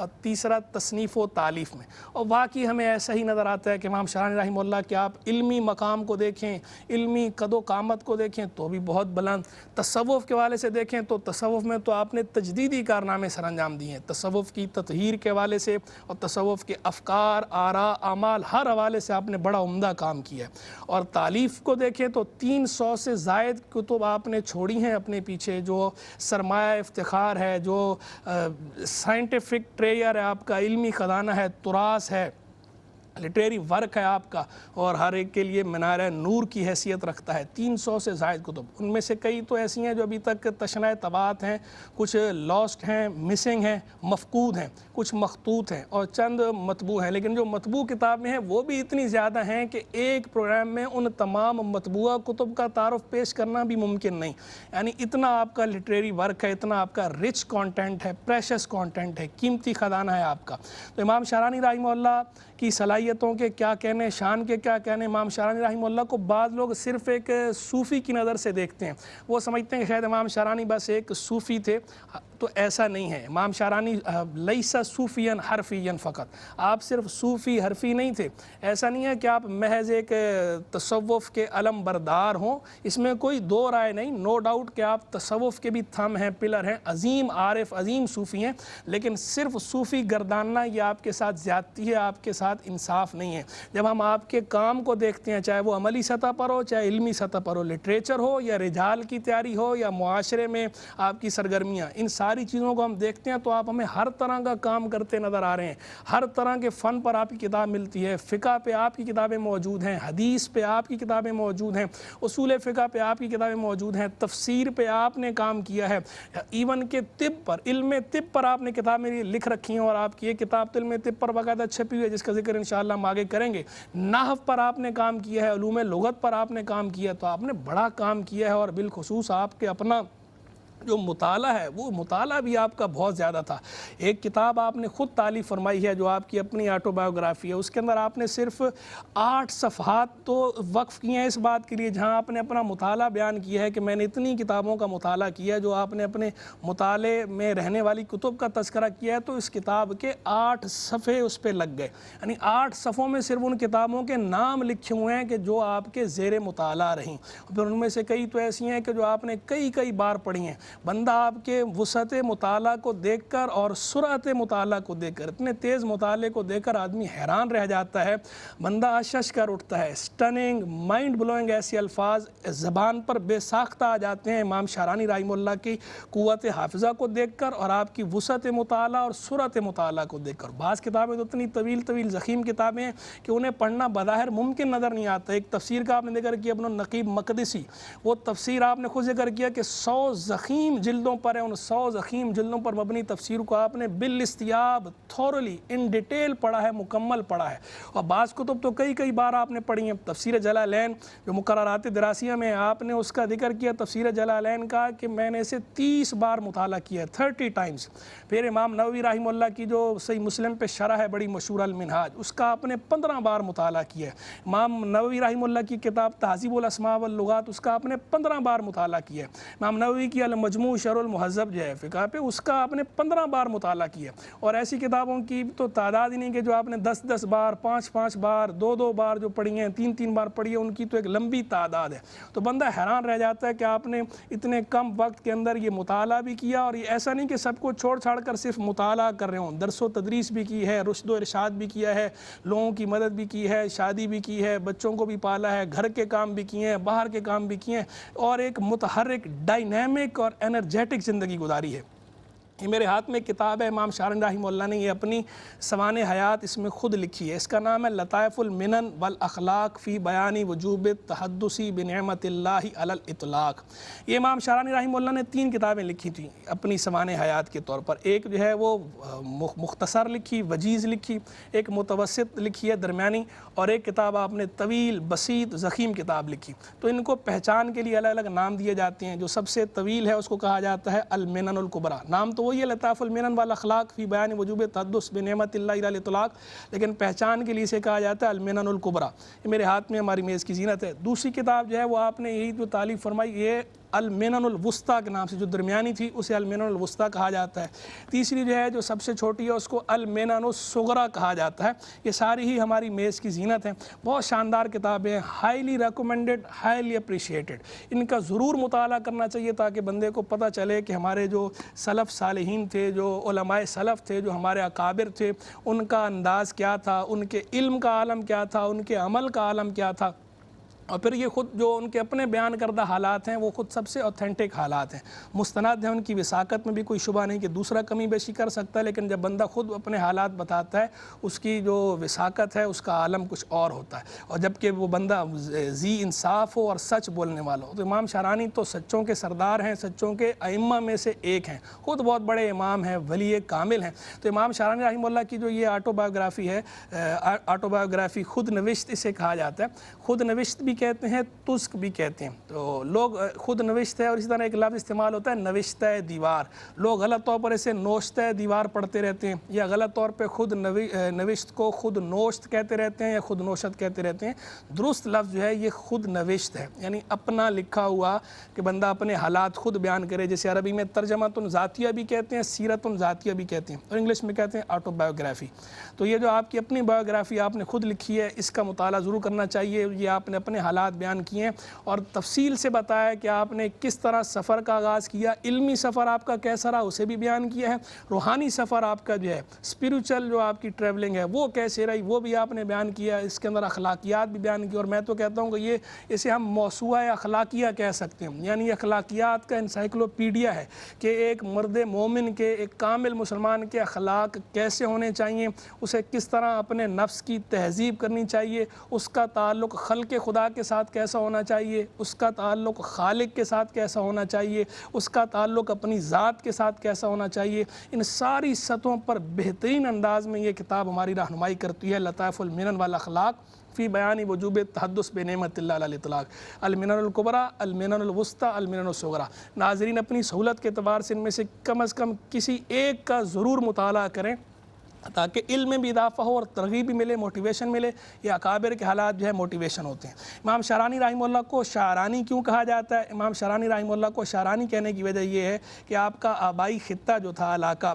اور تیسرا تصنیف و تالیف میں. اور واقعی ہمیں ایسا ہی نظر آتا ہے کہ امام شارانی رحمہ اللہ کہ آپ علمی مقام کو دیکھیں, علمی قد و قامت کو دیکھیں تو بھی بہت بلند, تصوف کے حوالے سے دیکھیں تو تصوف میں تو آپ نے تجدیدی کارنامے سر انجام دیے ہیں, تصوف کی تطہیر کے حوالے سے اور تصوف کے افکار, آراء, اعمال ہر حوالے سے آپ نے بڑا عمدہ کام کیا ہے. اور تالیف کو دیکھیں تو 300 سے زائد کتب آپ نے چھوڑی ہیں اپنے پیچھے, جو سرمایہ افتخار ہے, جو سائنٹیفک ٹریئر ہے آپ کا, علمی خزانہ ہے, تراث ہے, لٹریری ورک ہے آپ کا, اور ہر ایک کے لیے منارہ نور کی حیثیت رکھتا ہے. 300 سے زائد کتب, ان میں سے کئی تو ایسی ہیں جو ابھی تک تشنہ طباعت ہیں, کچھ لاسٹ ہیں, مسنگ ہیں, مفقود ہیں, کچھ مخطوط ہیں, اور چند مطبوع ہیں. لیکن جو مطبوع کتابیں ہیں وہ بھی اتنی زیادہ ہیں کہ ایک پروگرام میں ان تمام مطبوعہ کتب کا تعارف پیش کرنا بھی ممکن نہیں. یعنی اتنا آپ کا لٹریری ورک ہے, اتنا آپ کا رچ کانٹینٹ ہے, پریشس کانٹینٹ ہے, قیمتی خزانہ ہے آپ کا. تو امام شارانی رحمہ اللہ کی صلاحیتوں کے کیا کہنے, شان کے کیا کہنے. امام شارانی رحمہ اللہ کو بعض لوگ صرف ایک صوفی کی نظر سے دیکھتے ہیں, وہ سمجھتے ہیں کہ شاید امام شارانی بس ایک صوفی تھے, تو ایسا نہیں ہے. امام شارانی لیس صوفیاً حرفیاً فقط, آپ صرف صوفی حرفی نہیں تھے. ایسا نہیں ہے کہ آپ محض ایک تصوف کے علم بردار ہوں, اس میں کوئی دو رائے نہیں, نو ڈاؤٹ کہ آپ تصوف کے بھی تھم ہیں, پلر ہیں, عظیم عارف, عظیم صوفی ہیں. لیکن صرف صوفی گرداننا یہ آپ کے ساتھ زیادتی ہے, آپ کے ساتھ انصاف نہیں ہے. جب ہم آپ کے کام کو دیکھتے ہیں, چاہے وہ عملی سطح پر ہو, چاہے علمی سطح پر ہو, لٹریچر ہو یا رجال کی تیاری ہو یا معاشرے میں آپ کی سرگرمیاں, ان ساری چیزوں کو ہم دیکھتے ہیں تو آپ ہمیں ہر طرح کا کام کرتے نظر آ رہے ہیں. ہر طرح کے فن پر آپ کی کتاب ملتی ہے, فقہ پہ آپ کی کتابیں موجود ہیں, حدیث پہ آپ کی کتابیں موجود ہیں, اصول فقہ پہ آپ کی کتابیں موجود ہیں, تفسیر پہ آپ نے کام کیا ہے, ایون کہ طب پر, علم طب پر آپ نے کتابیں لکھ رکھی ہیں, اور آپ کی ایک کتاب تو علم طب پر باقاعدہ چھپی ہوئی ہے جس کا ذکر انشاءاللہ ہم آگے کریں گے. نحو پر آپ نے کام کیا ہے, علوم لغت پر آپ نے کام کیا ہے, تو آپ نے بڑا کام کیا ہے. اور بالخصوص آپ کے اپنا جو مطالعہ ہے وہ مطالعہ بھی آپ کا بہت زیادہ تھا. ایک کتاب آپ نے خود تالیف فرمائی ہے جو آپ کی اپنی آٹو بایوگرافی ہے, اس کے اندر آپ نے صرف 8 صفحات تو وقف کیے ہیں اس بات کے لیے جہاں آپ نے اپنا مطالعہ بیان کیا ہے کہ میں نے اتنی کتابوں کا مطالعہ کیا ہے. جو آپ نے اپنے مطالعے میں رہنے والی کتب کا تذکرہ کیا ہے تو اس کتاب کے 8 صفحے اس پہ لگ گئے. یعنی 8 صفحوں میں صرف ان کتابوں کے نام لکھے ہوئے ہیں کہ جو آپ کے زیر مطالعہ رہیں. پھر ان میں سے کئی تو ایسی ہیں کہ جو آپ نے کئی بار پڑھی ہیں. بندہ آپ کے وسعت مطالعہ کو دیکھ کر اور سرعت مطالعہ کو دیکھ کر, اتنے تیز مطالعے کو دیکھ کر آدمی حیران رہ جاتا ہے, بندہ اشش کر اٹھتا ہے. سٹننگ, مائنڈ بلوئنگ ایسی الفاظ زبان پر بے ساختہ آ جاتے ہیں امام شارانی رحمہ اللہ کی قوت حافظہ کو دیکھ کر اور آپ کی وسعت مطالعہ اور سرعت مطالعہ کو دیکھ کر. بعض کتابیں تو اتنی طویل ضخیم کتابیں ہیں کہ انہیں پڑھنا بظاہر ممکن نظر نہیں آتا. ایک تفسیر کا آپ نے ذکر کیا ابن النقیب مقدسی, وہ تفسیر آپ نے خود ذکر کیا کہ 100 ضخیم جلدوں پر ہے, ان 100 ضخیم جلدوں پر مبنی تفسیر کو آپ نے بالاستیاب تھورلی ان ڈیٹیل پڑھا ہے, مکمل پڑھا ہے. اور بعض کتب تو کئی بار آپ نے پڑھی ہیں. تفسیر جلالین جو مقررات دراسیہ میں آپ نے اس کا ذکر کیا, تفسیر جلالین کا کہ میں نے اسے 30 بار مطالعہ کیا ہے, 30 ٹائمز. پھر امام نووی رحمہ اللہ کی جو صحیح مسلم پہ شرح ہے بڑی مشہور المنہاج, اس کا آپ نے 15 بار مطالعہ کیا ہے. امام نووی رحمہ اللہ کی کتاب تہذیب الاسماء واللغات, اس کا آپ نے 15 بار مطالعہ کیا ہے. امام نووی کی المجموع شرح المہذب جو ہے فقہ پہ, اس کا آپ نے 15 بار مطالعہ کیا. اور ایسی کتابوں کی تو تعداد ہی نہیں کہ جو آپ نے 10 بار, 5 بار, 2 بار جو پڑھی ہیں, 3 بار پڑھی ہے, ان کی تو ایک لمبی تعداد ہے. تو بندہ حیران رہ جاتا ہے کہ آپ نے اتنے کم وقت کے اندر یہ مطالعہ بھی کیا. اور یہ ایسا نہیں کہ سب کو چھوڑ چھاڑ کر صرف مطالعہ کر رہے ہوں, درس و تدریس بھی کی ہے, رشد و ارشاد بھی کیا ہے, لوگوں کی مدد بھی کی ہے, شادی بھی کی ہے, بچوں کو بھی پالا ہے, گھر کے کام بھی کیے ہیں, باہر کے کام بھی کیے ہیں, اور ایک متحرک, ڈائنامک اور انرجیٹک زندگی گزاری ہے. یہ میرے ہاتھ میں کتاب ہے, امام شارانی رحمہ اللہ نے یہ اپنی سوانح حیات اس میں خود لکھی ہے. اس کا نام ہے لطائف المنن والاخلاق فی بیان وجوب التحدث بنعمت اللہ علی الاطلاق. یہ امام شارانی رحمہ اللہ نے 3 کتابیں لکھی تھیں اپنی سوانح حیات کے طور پر. ایک جو ہے وہ مختصر لکھی, وجیز لکھی, ایک متوسط لکھی ہے, درمیانی, اور ایک کتاب آپ نے طویل, بسیط, ضخیم کتاب لکھی. تو ان کو پہچان کے لیے الگ الگ نام دیے جاتے ہیں. جو سب سے طویل ہے اس کو کہا جاتا ہے المنن الکبریٰ. نام تو یہ لطائف المنن والاخلاق فی بیان وجوب التحدث بنعمت اللہ علی الاطلاق, لیکن پہچان کے لیے اسے کہا جاتا ہے المنن الکبریٰ. یہ میرے ہاتھ میں ہماری میز کی زینت ہے. دوسری کتاب جو ہے وہ آپ نے یہی جو تالیف فرمائی, یہ المنن الوسطیٰ کے نام سے، جو درمیانی تھی اسے المنن الوسطیٰ کہا جاتا ہے۔ تیسری جو ہے جو سب سے چھوٹی ہے اس کو المنن الصغریٰ کہا جاتا ہے۔ یہ ساری ہی ہماری میز کی زینت ہیں، بہت شاندار کتابیں ہیں، ہائیلی ریکمنڈڈ، ہائیلی اپریشیٹڈ۔ ان کا ضرور مطالعہ کرنا چاہیے تاکہ بندے کو پتہ چلے کہ ہمارے جو سلف صالحین تھے، جو علماء سلف تھے، جو ہمارے اکابر تھے، ان کا انداز کیا تھا، ان کے علم کا عالم کیا تھا، ان کے عمل کا عالم کیا تھا، اور پھر یہ خود جو ان کے اپنے بیان کردہ حالات ہیں وہ خود سب سے اوتھینٹک حالات ہیں، مستند ہیں۔ ان کی وثاقت میں بھی کوئی شبہ نہیں کہ دوسرا کمی بیشی کر سکتا ہے، لیکن جب بندہ خود اپنے حالات بتاتا ہے اس کی جو وثاقت ہے اس کا عالم کچھ اور ہوتا ہے، اور جبکہ وہ بندہ ذی انصاف ہو اور سچ بولنے والا ہو۔ تو امام شارانی تو سچوں کے سردار ہیں، سچوں کے ائمہ میں سے ایک ہیں، خود بہت بڑے امام ہیں، ولی کامل ہیں۔ تو امام شارانی رحمہ اللہ کی جو یہ آٹو بایوگرافی ہے، آٹو بایوگرافی خود نوشت اسے کہا جاتا ہے۔ خود نوشت بھی کہتے ہیں، تسک بھی کہتے ہیں۔ تو لوگ خود نوشت ہے، اور اسی طرح ایک لفظ استعمال ہوتا ہے نوشتہ دیوار، لوگ غلط طور پر اسے نوشتہ دیوار پڑھتے رہتے ہیں، یا غلط طور پہ خود نوشت کو خود نوشت کہتے رہتے ہیں یا خود نوشت کہتے رہتے ہیں۔ درست لفظ جو ہے یہ خود نوشت ہے، یعنی اپنا لکھا ہوا، کہ بندہ اپنے حالات خود بیان کرے، جیسے عربی میں ترجمۃ ذاتیہ بھی کہتے ہیں، سیرت ذاتیہ بھی کہتے ہیں، اور انگلش میں کہتے ہیں آٹو بایوگرافی۔ تو یہ جو آپ کی اپنی بایوگرافی آپ نے خود لکھی ہے، اس کا مطالعہ ضرور کرنا چاہیے۔ یہ آپ نے اپنے حالات بیان کیے ہیں اور تفصیل سے بتایا کہ آپ نے کس طرح سفر کا آغاز کیا، علمی سفر آپ کا کیسا رہا اسے بھی بیان کیا ہے، روحانی سفر آپ کا جو ہے، اسپریچول جو آپ کی ٹریولنگ ہے وہ کیسے رہی وہ بھی آپ نے بیان کیا، اس کے اندر اخلاقیات بھی بیان کی، اور میں تو کہتا ہوں کہ اسے ہم موسوعہ اخلاقیہ کہہ سکتے ہیں، یعنی یہ اخلاقیات کا انسائکلوپیڈیا ہے کہ ایک مرد مومن کے، ایک کامل مسلمان کے اخلاق کیسے ہونے چاہیے، اسے کس طرح اپنے نفس کی تہذیب کرنی چاہیے، اس کا تعلق خلق خدا کے ساتھ کیسا ہونا چاہیے، اس کا تعلق خالق کے ساتھ کیسا ہونا چاہیے، اس کا تعلق اپنی ذات کے ساتھ کیسا ہونا چاہیے۔ ان ساری سطحوں پر بہترین انداز میں یہ کتاب ہماری رہنمائی کرتی ہے، لطائف المنن والاخلاق فی بیان وجوب تحدث بنعمت اللہ علی الاطلاق، المنن الکبریٰ، المنن الوسطیٰ، المنن الصغریٰ۔ ناظرین اپنی سہولت کے اعتبار سے ان میں سے کم از کم کسی ایک کا ضرور مطالعہ کریں تاکہ علم میں بھی اضافہ ہو اور ترغیب بھی ملے، موٹیویشن ملے۔ یہ اکابر کے حالات جو ہے موٹیویشن ہوتے ہیں۔ امام شارانی رحمہ اللہ کو شعرانی کیوں کہا جاتا ہے؟ امام شارانی رحمہ اللہ کو شعرانی کہنے کی وجہ یہ ہے کہ آپ کا آبائی خطہ جو تھا، علاقہ،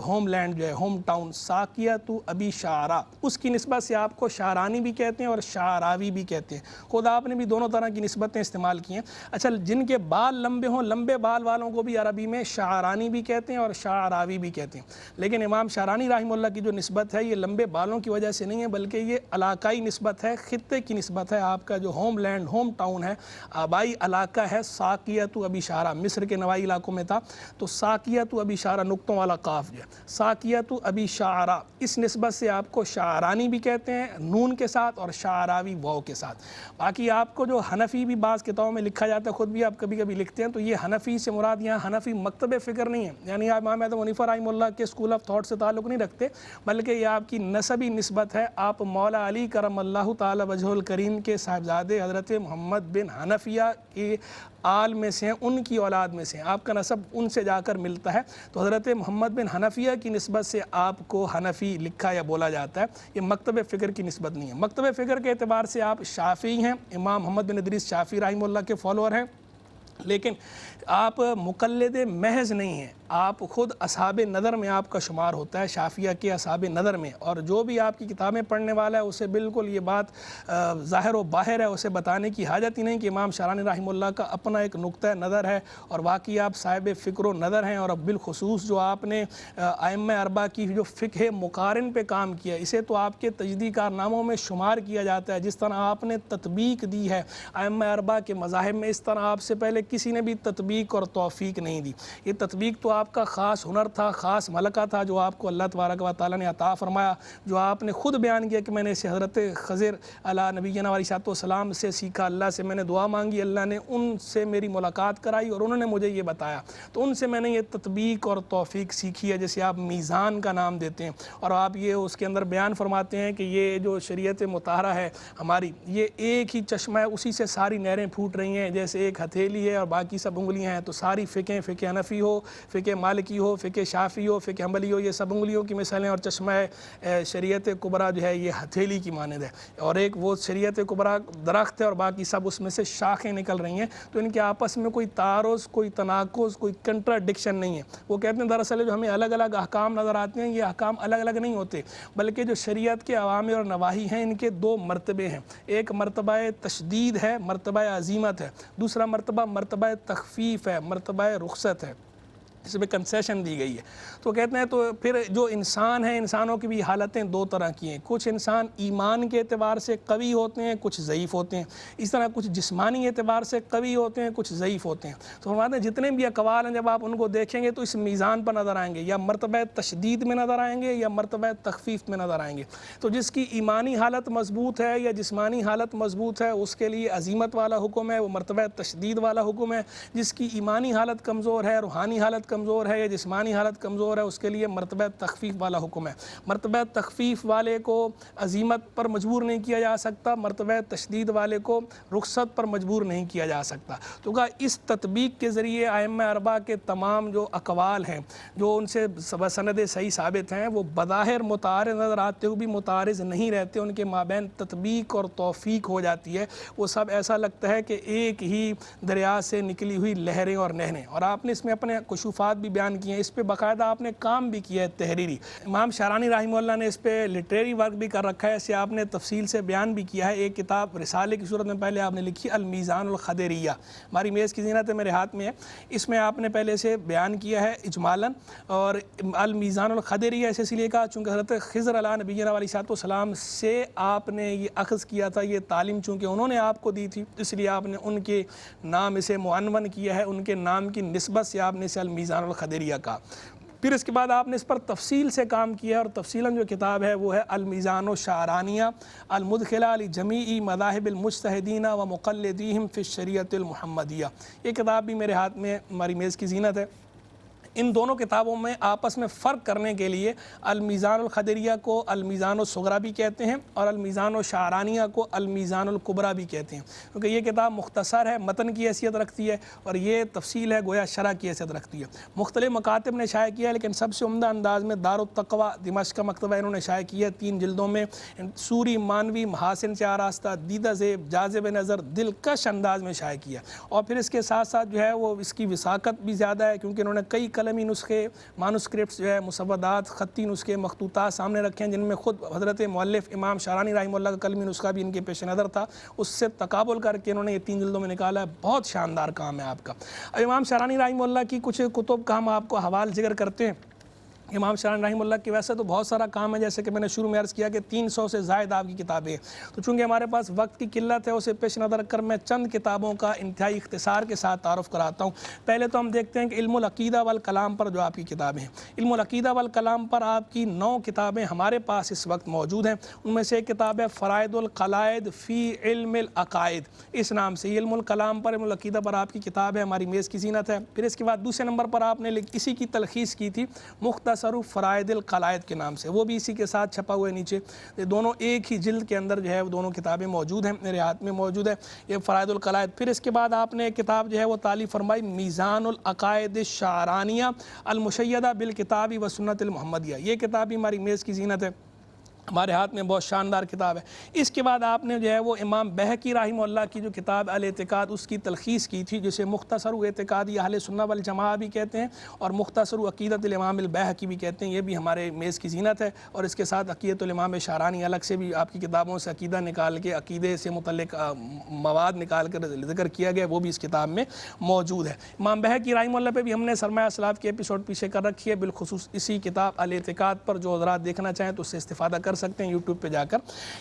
ہوم لینڈ جو ہے، ہوم ٹاؤن، ساقیۃ ابی شعراء، اس کی نسبت سے آپ کو شعرانی بھی کہتے ہیں اور شعراوی بھی کہتے ہیں۔ خود آپ نے بھی دونوں طرح کی نسبتیں استعمال کی ہیں۔ اچھا، جن کے بال لمبے ہوں، لمبے بال والوں کو بھی عربی میں شعرانی بھی کہتے ہیں اور شعراوی بھی کہتے ہیں، لیکن امام شارانی رحمہ اللہ کی جو نسبت ہے یہ لمبے بالوں کی وجہ سے نہیں ہے، بلکہ یہ علاقائی نسبت ہے، خطے کی نسبت ہے۔ آپ کا جو ہوم لینڈ، ہوم ٹاؤن ہے، آبائی علاقہ ہے، ساقیۃ ابی شعراء، مصر کے نواحی علاقوں میں تھا، تو ساقیۃ ابی شعراء، نقطوں والا قاف جو ہے، ساقیۃ ابی شعراء، اس نسبت سے آپ کو شعرانی بھی کہتے ہیں نون کے ساتھ اور شعراوی واو کے ساتھ۔ باقی آپ کو جو حنفی بھی بعض کتابوں میں لکھا جاتا ہے، خود بھی آپ کبھی کبھی لکھتے ہیں، تو یہ حنفی سے مراد یہاں حنفی مکتب فکر نہیں ہے، یعنی آپ امام اعظم حنیفہ رحمہ اللہ کے اسکول آف تھاٹ سے تعلق نہیں رکھتے، بلکہ یہ آپ کی نسبی نسبت ہے۔ آپ مولا علی کرم اللہ تعالی وجہ الکریم کے صاحبزادے حضرت محمد بن حنفیہ کے آل میں سے ہیں، ان کی اولاد میں سے ہیں، آپ کا نسب ان سے جا کر ملتا ہے، تو حضرت محمد بن حنفیہ کی نسبت سے آپ کو حنفی لکھا یا بولا جاتا ہے۔ یہ مکتب فکر کی نسبت نہیں ہے۔ مکتب فکر کے اعتبار سے آپ شافعی ہیں، امام محمد بن ادریس شافعی رحمہ اللہ کے فالوور ہیں، لیکن آپ مقلد محض نہیں ہیں، آپ خود اصحاب نظر میں آپ کا شمار ہوتا ہے، شافعیہ کے اصحاب نظر میں، اور جو بھی آپ کی کتابیں پڑھنے والا ہے اسے بالکل یہ بات ظاہر و باہر ہے، اسے بتانے کی حاجت ہی نہیں کہ امام شارانی رحمہ اللہ کا اپنا ایک نقطہ نظر ہے، اور واقعی آپ صاحب فکر و نظر ہیں، اور بالخصوص جو آپ نے ائمہ اربعہ کی جو فقہ مقارن پہ کام کیا، اسے تو آپ کے تجدیدی کارناموں میں شمار کیا جاتا ہے۔ جس طرح آپ نے تطبیق دی ہے ائمہ اربعہ کے مذاہب میں، اس طرح آپ سے پہلے کسی نے بھی تطبیق اور توفیق نہیں دی۔ یہ تطبیق تو آپ کا خاص ہنر تھا، خاص ملکہ تھا، جو آپ کو اللہ تبارک و تعالیٰ نے عطا فرمایا، جو آپ نے خود بیان کیا کہ میں نے اسے حضرت خضر علی نبینا علیہ السلام سے سیکھا، اللہ سے میں نے دعا مانگی، اللہ نے ان سے میری ملاقات کرائی اور انہوں نے مجھے یہ بتایا، تو ان سے میں نے یہ تطبیق اور توفیق سیکھی ہے، جیسے آپ میزان کا نام دیتے ہیں، اور آپ یہ اس کے اندر بیان فرماتے ہیں کہ یہ جو شریعت مطہرہ ہے ہماری، یہ ایک ہی چشمہ ہے، اسی سے ساری نہریں پھوٹ رہی ہیں، جیسے ایک ہتھیلی ہے اور باقی سب انگلیاں ہیں، تو ساری فقہ، فقہ حنفی ہو، فقہ مالکی ہو، فقہ شافعی ہو، فقہ حنبلی ہو، یہ سب انگلیوں کی مثالیں، اور چشمہ شریعت کبریٰ جو ہے یہ ہتھیلی کی مانند ہے، اور ایک وہ شریعت کبریٰ درخت ہے اور باقی سب اس میں سے شاخیں نکل رہی ہیں، تو ان کے آپس میں کوئی تعارض، کوئی تناقض، کوئی کنٹراڈکشن نہیں ہے۔ وہ کہتے ہیں دراصل جو ہمیں الگ الگ احکام نظر آتے ہیں، یہ احکام الگ الگ نہیں ہوتے، بلکہ جو شریعت کے اوامر اور نواہی ہیں ان کے دو مرتبے ہیں، ایک مرتبہ تشدید ہے، مرتبہ عزیمت ہے، دوسرا مرتبہ مرتبہ تخفیف ہے، مرتبہ رخصت ہے، اس میں کنسیشن دی گئی ہے۔ تو کہتے ہیں تو پھر جو انسان ہیں، انسانوں کی بھی حالتیں دو طرح کی ہیں، کچھ انسان ایمان کے اعتبار سے قوی ہوتے ہیں، کچھ ضعیف ہوتے ہیں، اس طرح کچھ جسمانی اعتبار سے قوی ہوتے ہیں، کچھ ضعیف ہوتے ہیں۔ تو فرماتے ہیں جتنے بھی اقوال ہیں جب آپ ان کو دیکھیں گے تو اس میزان پر نظر آئیں گے، یا مرتبہ تشدید میں نظر آئیں گے یا مرتبہ تخفیف میں نظر آئیں گے۔ تو جس کی ایمانی حالت مضبوط ہے یا جسمانی حالت مضبوط ہے اس کے لیے عزیمت والا حکم ہے، وہ مرتبہ تشدید والا حکم ہے۔ جس کی ایمانی حالت کمزور ہے، روحانی حالت کمزور ہے یا جسمانی حالت کمزور ہے، اس کے لیے مرتبہ تخفیف والا حکم ہے۔ مرتبہ تخفیف والے کو عزیمت پر مجبور نہیں کیا جا سکتا، مرتبہ تشدید والے کو رخصت پر مجبور نہیں کیا جا سکتا۔ تو کہا اس تطبیق کے ذریعے ائمہ اربعہ کے تمام جو اقوال ہیں جو ان سے بسند صحیح ثابت ہیں، وہ بظاہر متعارض نظر آتے ہوئے بھی متعارض نہیں رہتے، ان کے مابین تطبیق اور توفیق ہو جاتی ہے، وہ سب ایسا لگتا ہے کہ ایک ہی دریا سے نکلی ہوئی لہریں اور نہریں۔ اور آپ نے اس میں اپنے کشوفات بھی بیان کیے ہیں، اس پہ باقاعدہ آپ نے کام بھی کیا ہے تحریری۔ امام شارانی رحمہ اللہ نے اس پہ لٹریری ورک بھی کر رکھا ہے، اسے آپ نے تفصیل سے بیان بھی کیا ہے۔ ایک کتاب رسالے کی صورت میں پہلے آپ نے لکھی المیزان الخدریہ، ہماری میز کی زینت ہے، میرے ہاتھ میں ہے، اس میں آپ نے پہلے سے بیان کیا ہے اجمالاً۔ اور المیزان الخدریہ اس لیے کہا چونکہ حضرت خضر علیہ نبینا علیہ السلام سے آپ نے یہ اخذ کیا تھا، یہ تعلیم چونکہ انہوں نے آپ کو دی تھی، اس لیے آپ نے ان کے نام اسے معنون کیا ہے، ان کے نام کی نسبت سے آپ نے اسے المیزان الخدریہ کہا۔ پھر اس کے بعد آپ نے اس پر تفصیل سے کام کیا ہے، اور تفصیلاً جو کتاب ہے وہ ہے المیزان الشعرانیہ المدخلہ لجمیع مذاہب المجتہدین و مقلدیہم فی الشریعۃ المحمدیہ۔ یہ کتاب بھی میرے ہاتھ میں ہماری میز کی زینت ہے۔ ان دونوں کتابوں میں آپس میں فرق کرنے کے لیے المیزان الخدریہ کو المیزان الصغریٰ بھی کہتے ہیں اور المیزان الشعرانیہ کو المیزان الکبریٰ بھی کہتے ہیں، کیونکہ یہ کتاب مختصر ہے، متن کی حیثیت رکھتی ہے، اور یہ تفصیل ہے گویا شرح کی حیثیت رکھتی ہے۔ مختلف مکاتب نے شائع کیا ہے، لیکن سب سے عمدہ انداز میں دار التقویٰ دمشق کا مکتبہ انہوں نے شائع کیا ہے 3 جلدوں میں، سوری مانوی محاسن سے آراستہ، دیدہ زیب، جاذب نظر، دلکش انداز میں شائع کیا۔ اور پھر اس کے ساتھ ساتھ جو ہے وہ اس کی وثاقت بھی زیادہ ہے، کیونکہ انہوں نے کئی قلمی نسخے، مانوسکرپٹس جو ہے، مسودات، خطی نسخے، مخطوطات سامنے رکھے ہیں، جن میں خود حضرت مؤلف امام شارانی رحمہ اللہ کا قلمی نسخہ بھی ان کے پیش نظر تھا، اس سے تقابل کر کے انہوں نے یہ 3 جلدوں میں نکالا ہے۔ بہت شاندار کام ہے آپ کا۔ امام شارانی رحمہ اللہ کی کچھ کتب کا ہم آپ کو حوال ذکر کرتے ہیں۔ امام شارانی رحمہ اللہ کی ویسے تو بہت سارا کام ہے، جیسے کہ میں نے شروع میں عرض کیا کہ 300 سے زائد آپ کی کتابیں ہیں، تو چونکہ ہمارے پاس وقت کی قلت ہے، اسے پیش نظر رکھ کر میں چند کتابوں کا انتہائی اختصار کے ساتھ تعارف کراتا ہوں۔ پہلے تو ہم دیکھتے ہیں کہ علم العقیدہ والکلام پر جو آپ کی کتابیں ہیں، علم العقیدہ والکلام پر آپ کی 9 کتابیں ہمارے پاس اس وقت موجود ہیں۔ ان میں سے ایک کتاب ہے فرائض القلائد فی علم العقائد، اس نام سے علم الکلام پر، علم العقیدہ پر آپ کی کتاب ہے، ہماری میز کی زینت ہے۔ پھر اس کے بعد دوسرے نمبر پر آپ نے اسی کی تلخیص کی تھی مختصر فرائض القلائد کے نام سے، وہ بھی اسی کے ساتھ چھپا ہوا ہے نیچے، یہ دونوں ایک ہی جلد کے اندر جو ہے وہ دونوں کتابیں موجود ہیں، میرے ہاتھ میں موجود ہے یہ فرائض القلائد۔ پھر اس کے بعد آپ نے ایک کتاب جو ہے وہ تالیف فرمائی میزان العقائد الشعرانیہ المشیدہ بالکتاب و سنت المحمدیہ، یہ کتاب بھی ہماری میز کی زینت ہے، ہمارے ہاتھ میں بہت شاندار کتاب ہے۔ اس کے بعد آپ نے جو ہے وہ امام بہقی رحمہ اللہ کی جو کتاب الاعتقاد، اس کی تلخیص کی تھی، جسے مختصر اعتقادی اہل سنہ والجماعہ بھی کہتے ہیں اور مختصر عقیدۃ الامام البہقی بھی کہتے ہیں، یہ بھی ہمارے میز کی زینت ہے۔ اور اس کے ساتھ عقیدۃ الامام شعرانی الگ سے بھی آپ کی کتابوں سے عقیدہ نکال کے، عقیدے سے متعلق مواد نکال کر ذکر کیا گیا، وہ بھی اس کتاب میں موجود ہے۔ امام بہقی رحمہ اللہ پہ بھی ہم نے سرمایہ اسلاف کی ایپیسوڈ پیچھے کر رکھی ہے، بالخصوص اسی کتاب الاعتقاد پر، جو حضرات دیکھنا چاہیں تو اس سے استفادہ کر سکتے ہیں یوٹیوب پہ جا کر۔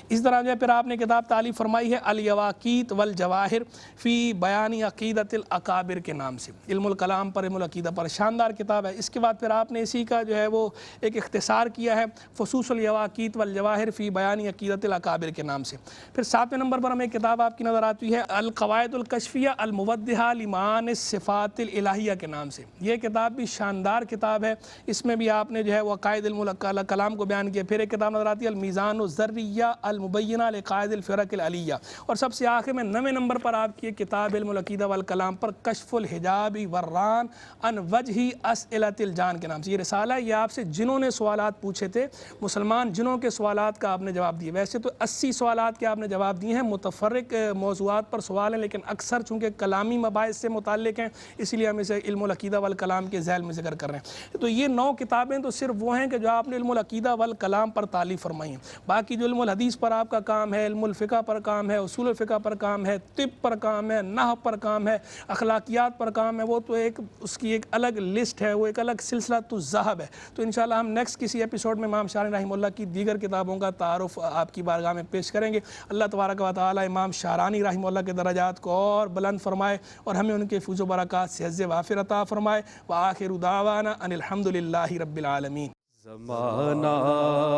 اس طرح جو ہے پھر آپ نے کتاب تالیف فرمائی ہے الیواقیت والجواہر فی بیان عقیدۃ الاکابر کے نام سے، علم الکلام پر، علم العقیدہ پر، شاندار کتاب ہے۔ اس کے بعد پھر آپ نے اسی کا جو ہے وہ ایک اختصار کیا ہے فصوص الیواقیت والجواہر فی بیان عقیدۃ الاکابر کے نام سے۔ پھر 7ویں نمبر پر ہمیں کتاب آپ کی نظر آتی ہے القواعد الکشفیہ الموضحہ لمعانی الصفات الالہیہ کے نام سے، یہ کتاب بھی شاندار کتاب ہے، اس میں بھی آپ نے جو ہے وہ عقائد علم الکلام کو بیان کیا۔ پھر ایک کتاب نظر آتی آتی المیزان الذریہ المبینہ لقائد الفرق العلیہ، اور سب سے آخر میں 9ویں نمبر پر آپ کی کتاب علم العقیدہ والکلام پر کشف الحجاب وران عن وجہ اسئلۃ الجان کے نام سے یہ رسالہ ہے۔ یہ آپ سے جنہوں نے سوالات پوچھے تھے، مسلمان جنہوں کے سوالات کا آپ نے جواب دیے، ویسے تو 80 سوالات کے آپ نے جواب دیے ہیں، متفرق موضوعات پر سوال ہیں، لیکن اکثر چونکہ کلامی مباحث سے متعلق ہیں اس لیے ہم اسے علم العقیدہ والکلام کے ذیل میں ذکر کر رہے ہیں۔ تو یہ 9 کتابیں تو صرف وہ ہیں کہ جو آپ نے علم العقیدہ والکلام پر تالیف فرمائی ہیں۔ باقی جو علم الحدیث پر آپ کا کام ہے، علم الفقہ پر کام ہے، اصول الفقہ پر کام ہے، طب پر کام ہے، نحو پر کام ہے، اخلاقیات پر کام ہے، وہ تو اس کی ایک الگ لسٹ ہے، وہ ایک الگ سلسلہ تو ذہب ہے۔ تو انشاءاللہ ہم نیکسٹ کسی ایپیسوڈ میں امام شارانی رحمہ اللہ کی دیگر کتابوں کا تعارف آپ کی بارگاہ میں پیش کریں گے۔ اللہ تبارک و تعالی امام شارانی رحمہ اللہ کے درجات کو اور بلند فرمائے اور ہمیں ان کے فیض و برکات سے عز وافر عطا فرمائے۔ وآخر دعوانا ان الحمد للہ رب العالمین۔ زمانہ